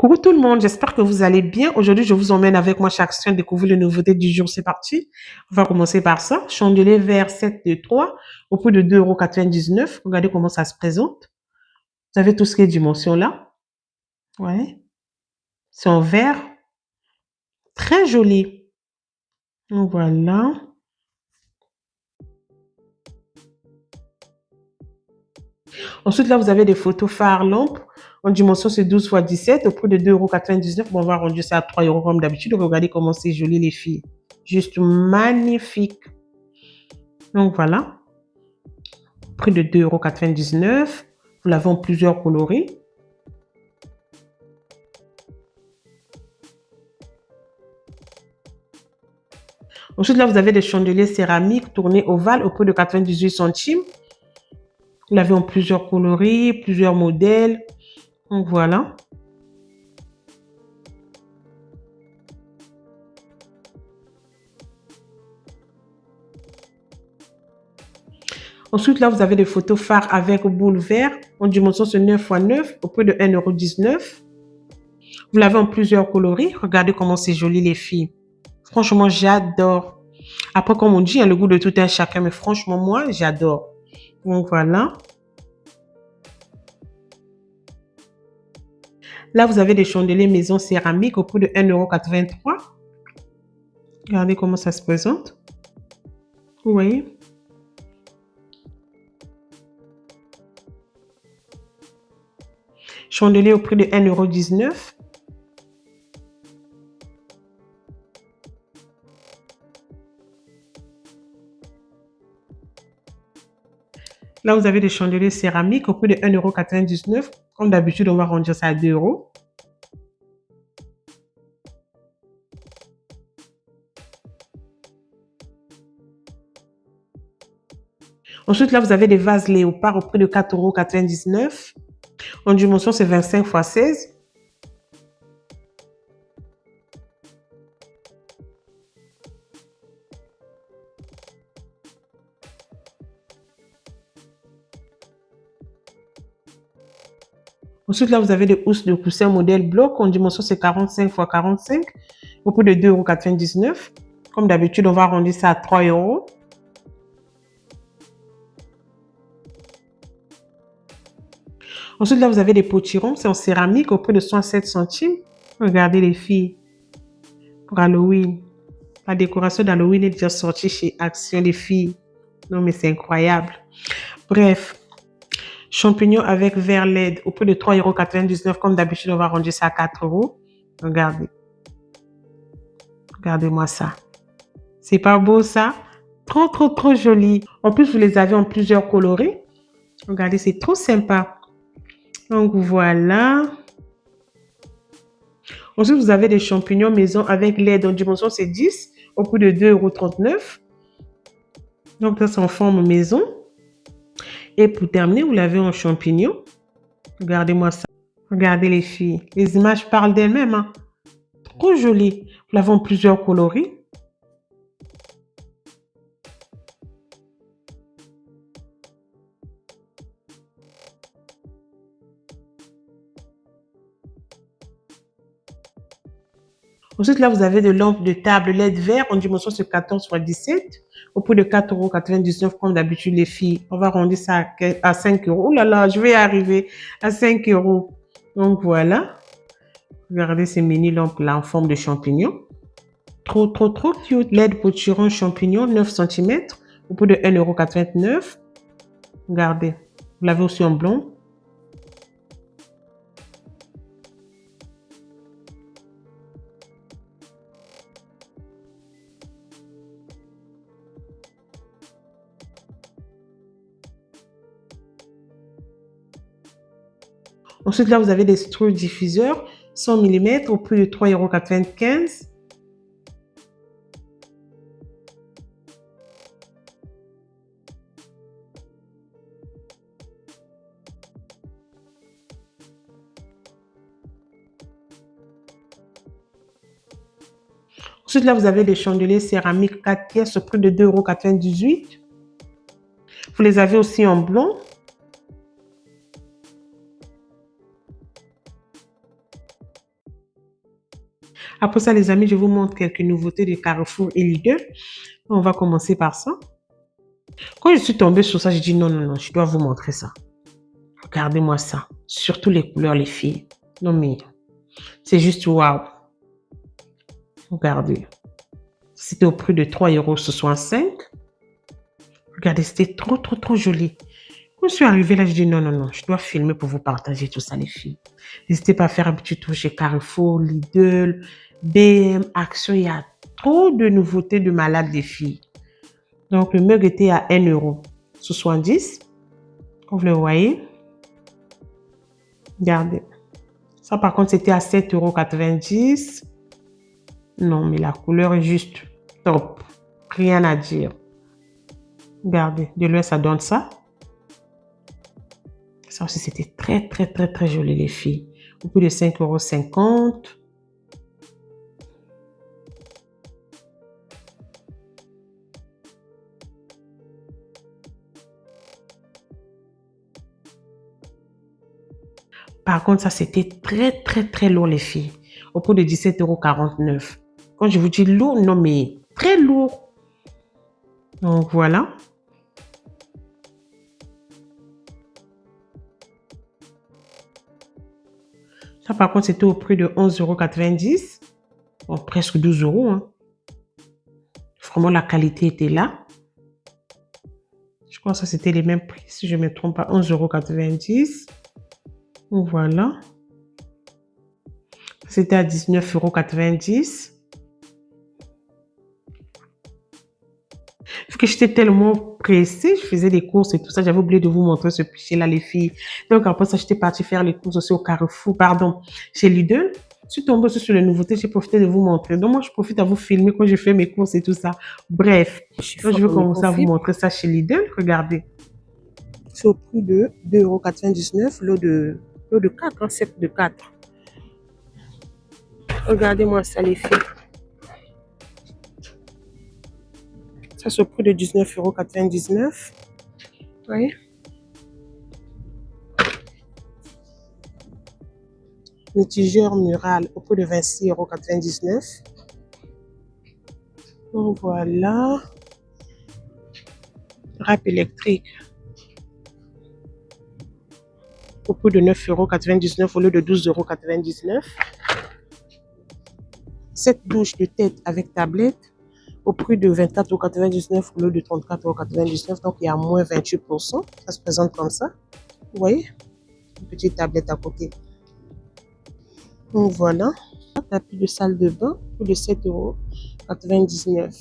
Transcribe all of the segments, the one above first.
Coucou tout le monde, j'espère que vous allez bien. Aujourd'hui, je vous emmène avec moi chaque semaine découvrir les nouveautés du jour. C'est parti. On va commencer par ça. Chandelier vert 7 de 3 au prix de 2,99 €. Regardez comment ça se présente. Vous avez tout ce qui est dimension là. Ouais. C'est en vert. Très joli. Donc voilà. Ensuite, là, vous avez des photos phare lampe. En dimension, c'est 12 x 17 au prix de 2,99 €. Bon, on va rendre ça à 3 € comme d'habitude. Regardez comment c'est joli, les filles. Juste magnifique. Donc voilà. Prix de 2,99 €. Vous l'avez en plusieurs coloris. Ensuite, là, vous avez des chandeliers céramiques tournés ovales au prix de 98 centimes. Vous l'avez en plusieurs coloris, plusieurs modèles. Donc voilà. Ensuite, là, vous avez des photos phares avec boule vert. En dimension, c'est 9 x 9 au prix de 1,19 €. Vous l'avez en plusieurs coloris. Regardez comment c'est joli, les filles. Franchement, j'adore. Après, comme on dit, le goût de tout un chacun. Mais franchement, moi, j'adore. Donc voilà. Là, vous avez des chandeliers maison céramique au prix de 1,83 €. Regardez comment ça se présente. Vous voyez? Chandelier au prix de 1,19 €. Là, vous avez des chandeliers céramiques au prix de 1,99 €. Comme d'habitude, on va rendre ça à 2 €. Ensuite, là, vous avez des vases léopard au prix de 4,99 €. En dimension, c'est 25 x 16. Ensuite, là, vous avez des housses de coussin modèle bloc. En dimension, c'est 45 x 45 au prix de 2,99 €. Comme d'habitude, on va rendre ça à 3 €. Ensuite, là, vous avez des potirons. C'est en céramique au prix de 67 centimes. Regardez les filles. Pour Halloween. La décoration d'Halloween est déjà sortie chez Action, les filles. Non, mais c'est incroyable. Bref. Champignons avec verre LED au prix de 3,99 €. Comme d'habitude, on va rendre ça à 4 €. Regardez. Regardez-moi ça. C'est pas beau ça? Trop, trop, trop joli. En plus, vous les avez en plusieurs coloris. Regardez, c'est trop sympa. Donc voilà. Ensuite, vous avez des champignons maison avec LED en dimension, c'est 10 au prix de 2,39 €. Donc ça, c'est en forme maison. Et pour terminer, vous l'avez en champignons. Regardez-moi ça. Regardez les filles. Les images parlent d'elles-mêmes. Hein. Trop joli. Vous l'avez en plusieurs coloris. Ensuite, là, vous avez des lampes de table LED vert en dimension c'est 14 x 17 au prix de 4,99 € comme d'habitude, les filles. On va rendre ça à 5 €. Oh là là, je vais y arriver à 5 €. Donc voilà. Regardez ces mini lampes là en forme de champignon. Trop, trop, trop cute. LED potiron champignon 9 cm au prix de 1,89 €. Regardez. Vous l'avez aussi en blond. Ensuite, là, vous avez des straws diffuseurs 100 mm au prix de 3,95 €. Ensuite, là, vous avez des chandeliers céramiques 4 pièces au prix de 2,98 €. Vous les avez aussi en blond. Après ça, les amis, je vous montre quelques nouveautés de Carrefour et Lidl. On va commencer par ça. Quand je suis tombée sur ça, j'ai dit non, non, non, je dois vous montrer ça. Regardez-moi ça. Surtout les couleurs, les filles. Non, mais c'est juste waouh. Regardez. C'était au prix de 3,65 €. Regardez, c'était trop, trop, trop joli. Quand je suis arrivée là, je dis non, non, non, je dois filmer pour vous partager tout ça, les filles. N'hésitez pas à faire un petit tour chez Carrefour, Lidl, BM, Action. Il y a trop de nouveautés de malades, des filles. Donc, le mug était à 1,70 €. Comme vous le voyez. Regardez. Ça, par contre, c'était à 7,90 €. Non, mais la couleur est juste top. Rien à dire. Regardez, de loin, ça donne ça. Ça aussi, c'était très, très, très, très joli, les filles. Au prix de 5,50 €. Par contre, ça, c'était très, très, très lourd, les filles. Au prix de 17,49 €. Quand je vous dis lourd, non, mais très lourd. Donc, voilà. Ça, par contre, c'était au prix de 11,90 €. Bon, presque 12 €. Hein. Vraiment, la qualité était là. Je crois que ça, c'était les mêmes prix, si je ne me trompe pas. 11,90 €. Voilà. C'était à 19,90 €. Vu que j'étais tellement pressée, je faisais des courses et tout ça, j'avais oublié de vous montrer ce pichet-là, les filles. Donc, après ça, j'étais partie faire les courses aussi au Carrefour, pardon, chez Lidl. Je suis tombée aussi sur les nouveautés, j'ai profité de vous montrer. Donc, moi, je profite à vous filmer quand je fais mes courses et tout ça. Bref, donc, je vais commencer à vous montrer ça chez Lidl. Regardez. C'est au prix de 2,99 €, lot de 4, un set de 4. Regardez-moi ça, les filles. Ça, c'est au prix de 19,99 €. Vous voyez? Mitigeur mural au prix de 26,99 €. Donc voilà. Râpe électrique au prix de 9,99 € au lieu de 12,99 €. Cette douche de tête avec tablette au prix de 24,99 € au lieu de 34,99 €. Donc il y a moins 28%. Ça se présente comme ça. Vous voyez? Une petite tablette à côté. Donc voilà. Tapis de salle de bain au prix de 7,99 €.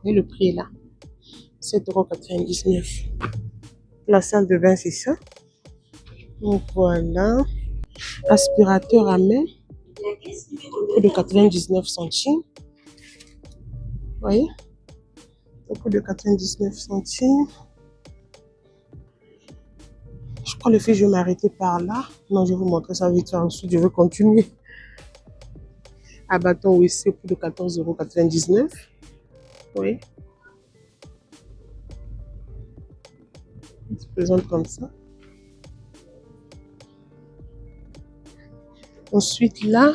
Et le prix est là. 7,99 €. La salle de bain, c'est ça. Donc voilà. Aspirateur à main au prix de 99 centimes. Vous voyez? Au prix de 99 centimes. Je crois le fait, je vais m'arrêter par là. Non, je vais vous montrer ça vite fait. Ensuite, je vais continuer. À bâton WC au prix de 14,99 €. Oui. Il se présente comme ça. Ensuite, là,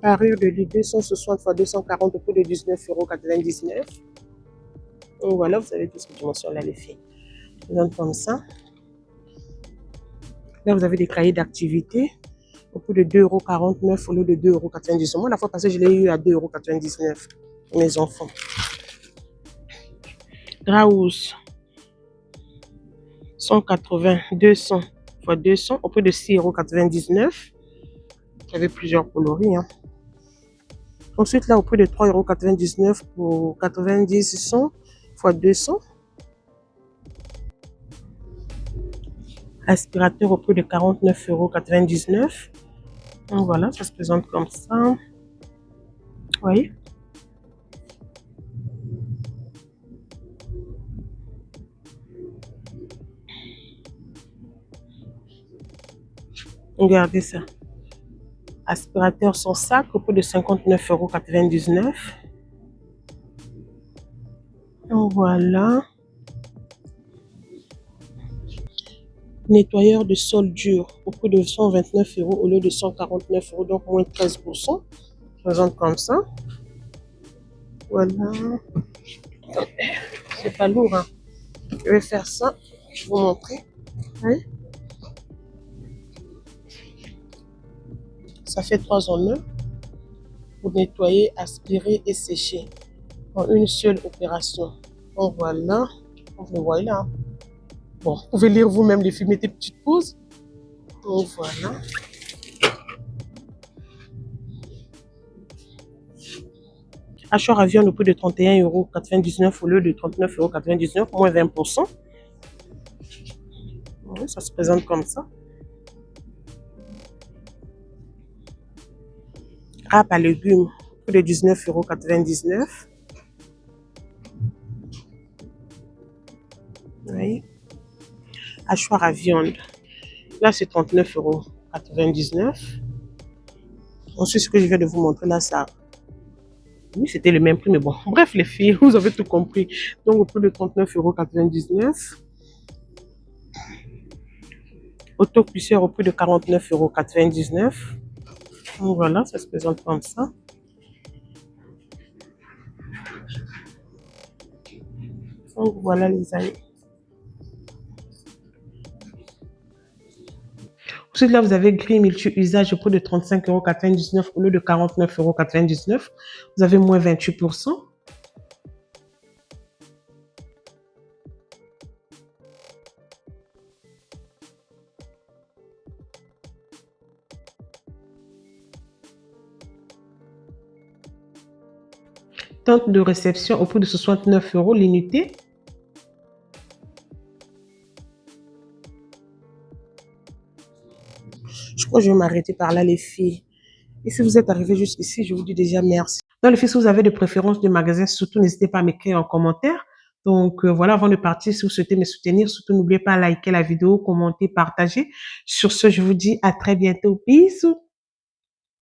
parure de lit 260 x 240 au prix de 19,99 €. Donc voilà, vous avez tout ce que je mentionne là, les filles. Je présente comme ça. Là, vous avez des cahiers d'activité au prix de 2,49 € au lieu de 2,99 €. Moi, la fois passée, je l'ai eu à 2,99 € pour mes enfants. Draus 180, 200 x 200 au prix de 6,99 €. Il y avait plusieurs coloris. Hein. Ensuite, là, au prix de 3,99 € pour 90, 100 x 200. Aspirateur au prix de 49,99 €. Donc voilà, ça se présente comme ça. Vous voyez? Regardez ça. Aspirateur sans sac au prix de 59,99 €. Donc voilà. Nettoyeur de sol dur au prix de 129 € au lieu de 149 €, donc moins 13%. Je présente comme ça. Voilà. C'est pas lourd, hein. Je vais faire ça. Je vais vous montrer. Hein? Ça fait 3 en 1 pour nettoyer, aspirer et sécher en une seule opération. Donc voilà. Vous le voyez là. Bon, vous pouvez lire vous-même les films, mettez petites pauses. Donc voilà. Hachoir à viande au prix de 31,99 € au lieu de 39,99 €, moins 20%. Ouais, ça se présente comme ça. Râpe à légumes, prix de 19,99 €. Oui. Hachoir à viande. Là, c'est 39,99 €. Ensuite, ce que je viens de vous montrer là, ça. Oui, c'était le même prix, mais bon. Bref, les filles, vous avez tout compris. Donc, au prix de 39,99 €. Autocuisseur au prix de 49,99 €. Donc, voilà, ça se présente comme ça. Donc, voilà, les amis. Ensuite, là, vous avez grille multi-usage au prix de 35,99 € au lieu de 49,99 €. Vous avez moins 28%. Tente de réception au prix de 69 € l'unité. Je crois que je vais m'arrêter par là, les filles. Et si vous êtes arrivés jusqu'ici, je vous dis déjà merci. Dans les filles, si vous avez des préférences de magasins, surtout n'hésitez pas à m'écrire en commentaire. Donc voilà, avant de partir, si vous souhaitez me soutenir, surtout n'oubliez pas de liker la vidéo, commenter, partager. Sur ce, je vous dis à très bientôt. Bisous.